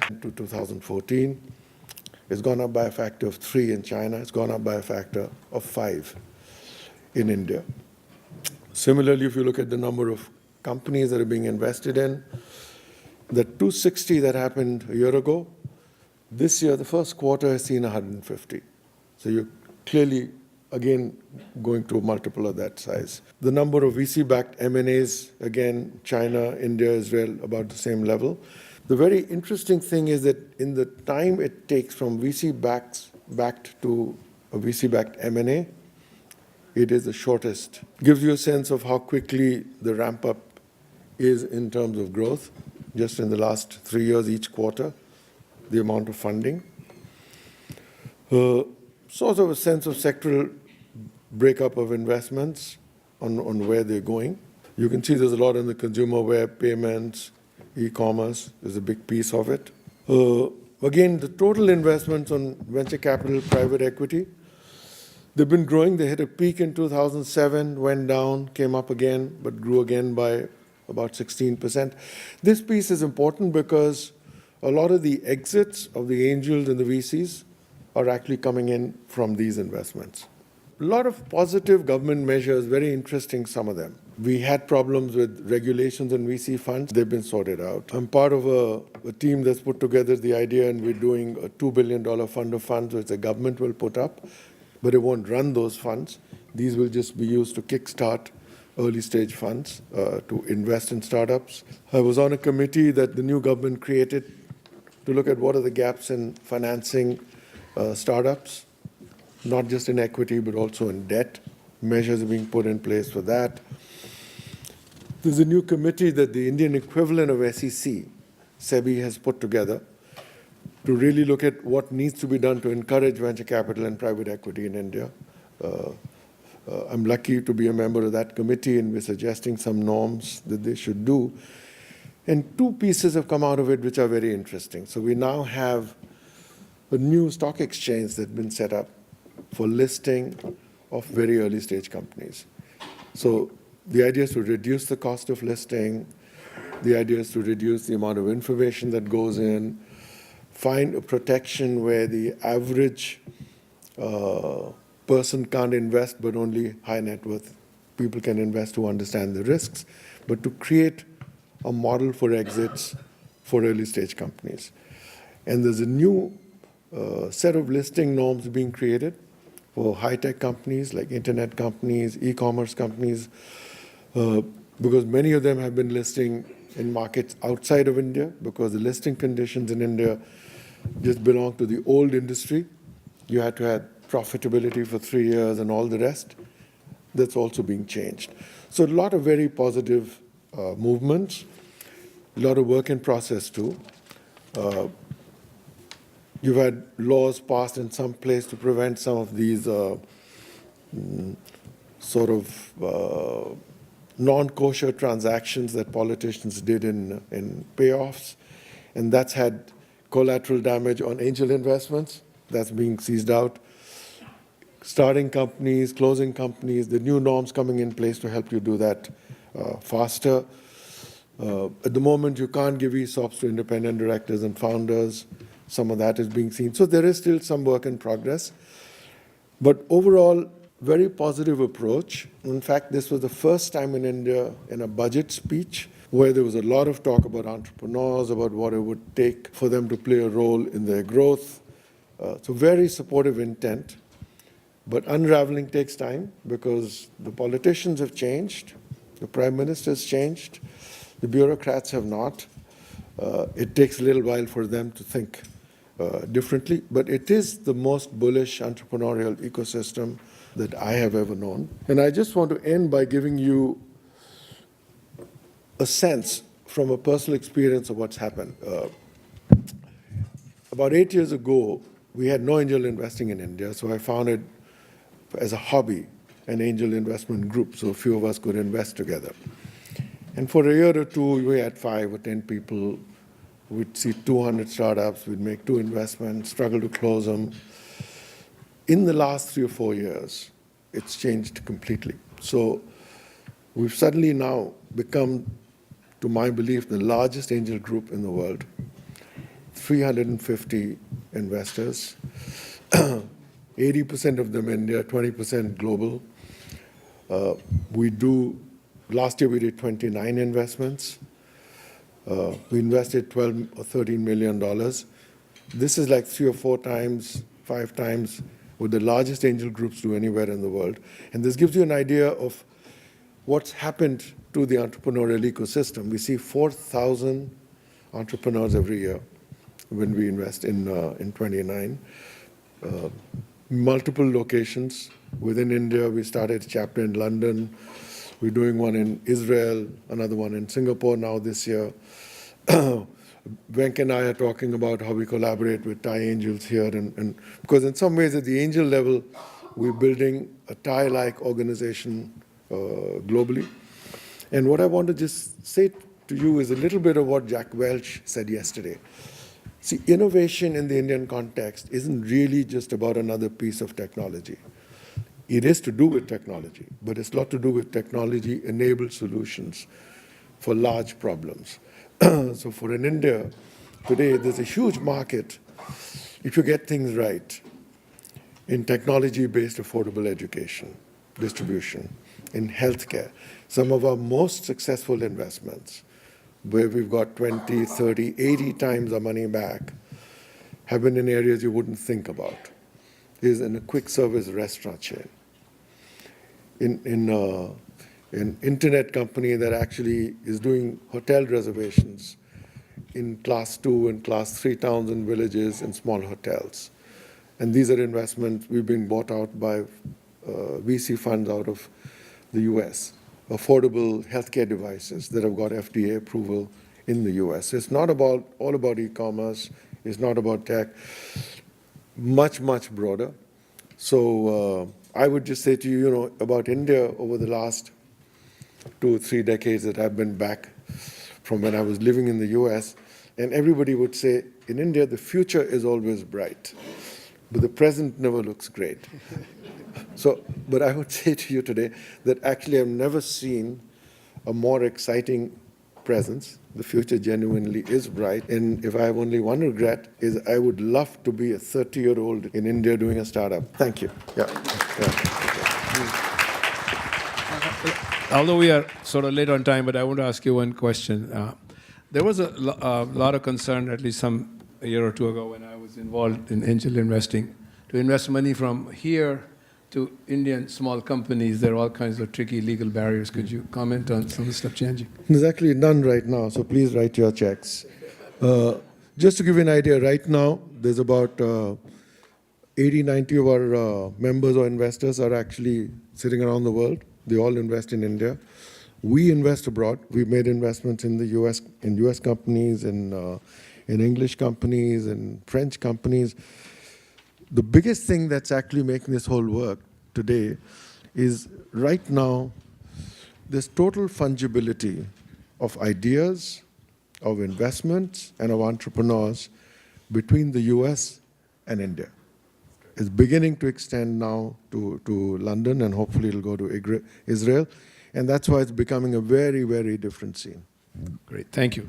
to 2014. It's gone up by a factor of 3 in China. It's gone up by a factor of 5 in India. Similarly, if you look at the number of companies that are being invested in, the 260 that happened a year ago, this year, the first quarter has seen 150. So you're clearly, again, going to a multiple of that size. The number of VC-backed M&As, again, China, India, Israel, about the same level. The very interesting thing is that in the time it takes from VC-backed to a VC-backed M&A, it is the shortest. Gives you a sense of how quickly the ramp-up is in terms of growth. Just in the last 3 years, each quarter, the amount of funding. Sort of a sense of sectoral breakup of investments on where they're going. You can see there's a lot in the consumer web, payments, e-commerce is a big piece of it. Again, the total investments on venture capital, private equity, they've been growing. They hit a peak in 2007, went down, came up again, but grew again by about 16%. This piece is important because a lot of the exits of the angels and the VCs are actually coming in from these investments. A lot of positive government measures, very interesting, some of them. We had problems with regulations on VC funds. They've been sorted out. I'm part of a team that's put together the idea, and we're doing a $2 billion fund of funds which the government will put up, but it won't run those funds. These will just be used to kickstart early stage funds to invest in startups. I was on a committee that the new government created to look at what are the gaps in financing startups, not just in equity, but also in debt. Measures are being put in place for that. There's a new committee that the Indian equivalent of SEC, SEBI, has put together to really look at what needs to be done to encourage venture capital and private equity in India. I'm lucky to be a member of that committee, and we're suggesting some norms that they should do. And 2 pieces have come out of it which are very interesting. So we now have a new stock exchange that's been set up for listing of very early stage companies. So the idea is to reduce the cost of listing. The idea is to reduce the amount of information that goes in, find a protection where the average person can't invest, but only high net worth people can invest who understand the risks, but to create a model for exits for early stage companies. And there's a new set of listing norms being created for high-tech companies like internet companies, e-commerce companies, because many of them have been listing in markets outside of India because the listing conditions in India just belong to the old industry. You had to have profitability for 3 years and all the rest. That's also being changed. So a lot of very positive movements, a lot of work in process too. You've had laws passed in some place to prevent some of these sort of non-kosher transactions that politicians did in payoffs. And that's had collateral damage on angel investments. That's being seized out. Starting companies, closing companies, the new norms coming in place to help you do that faster. At the moment, you can't give ESOPs to independent directors and founders. Some of that is being seen. So there is still some work in progress. But overall, very positive approach. In fact, this was the first time in India in a budget speech where there was a lot of talk about entrepreneurs, about what it would take for them to play a role in their growth. So very supportive intent. But unraveling takes time because the politicians have changed, the prime minister has changed, the bureaucrats have not. It takes a little while for them to think differently, but it is the most bullish entrepreneurial ecosystem that I have ever known. And I just want to end by giving you a sense from a personal experience of what's happened. About 8 years ago, we had no angel investing in India, so I founded, as a hobby, an angel investment group, so a few of us could invest together. And for a year or two, we had 5 or 10 people. We'd see 200 startups, we'd make 2 investments, struggle to close them. In the last 3 or 4 years, it's changed completely. So we've suddenly now become, to my belief, the largest angel group in the world. 350 investors, 80% of them India, 20% global. Last year we did 29 investments. We invested $12 or $13 million. This is like 3 or 4 times, 5 times what the largest angel groups do anywhere in the world. And this gives you an idea of what's happened to the entrepreneurial ecosystem. We see 4,000 entrepreneurs every year when we invest in 29. Multiple locations. Within India, we started a chapter in London. We're doing one in Israel, another one in Singapore now this year. Venk and I are talking about how we collaborate with Thai angels here. And because in some ways at the angel level, we're building a Thai-like organization globally. And what I want to just say to you is a little bit of what Jack Welch said yesterday. See, innovation in the Indian context isn't really just about another piece of technology. It is to do with technology, but it's a lot to do with technology-enabled solutions for large problems. So for in India, today, there's a huge market, if you get things right, in technology-based affordable education, distribution, in healthcare. Some of our most successful investments, where we've got 20, 30, 80 times our money back, have been in areas you wouldn't think about. Is in a quick service restaurant chain. In an internet company that actually is doing hotel reservations in class 2 and class 3 towns and villages and small hotels. And these are investments we've been bought out by VC funds out of the US. Affordable healthcare devices that have got FDA approval in the US. It's not all about e-commerce. It's not about tech. Much, much broader. So I would just say to you, about India over the last 2 or 3 decades that I've been back from when I was living in the US, and everybody would say, in India, the future is always bright, but the present never looks great. But I would say to you today that actually I've never seen a more exciting presence. The future genuinely is bright. And if I have only one regret, is I would love to be a 30-year-old in India doing a startup. Thank you. Yeah. Although we are sort of late on time, but I want to ask you one question. There was a lot of concern, at least a year or two ago, when I was involved in angel investing, to invest money from here to Indian small companies. There are all kinds of tricky legal barriers. Could you comment on some of the stuff changing? There's actually none right now, so please write your checks. Just to give you an idea, right now, there's about 80, 90 of our members or investors are actually sitting around the world. They all invest in India. We invest abroad. We've made investments in the US, in US companies, in English companies, in French companies. The biggest thing that's actually making this whole work today is right now, there's total fungibility of ideas, of investments, and of entrepreneurs between the US and India. It's beginning to extend now to London, and hopefully it'll go to Israel. And that's why it's becoming a very, very different scene. Great. Thank you.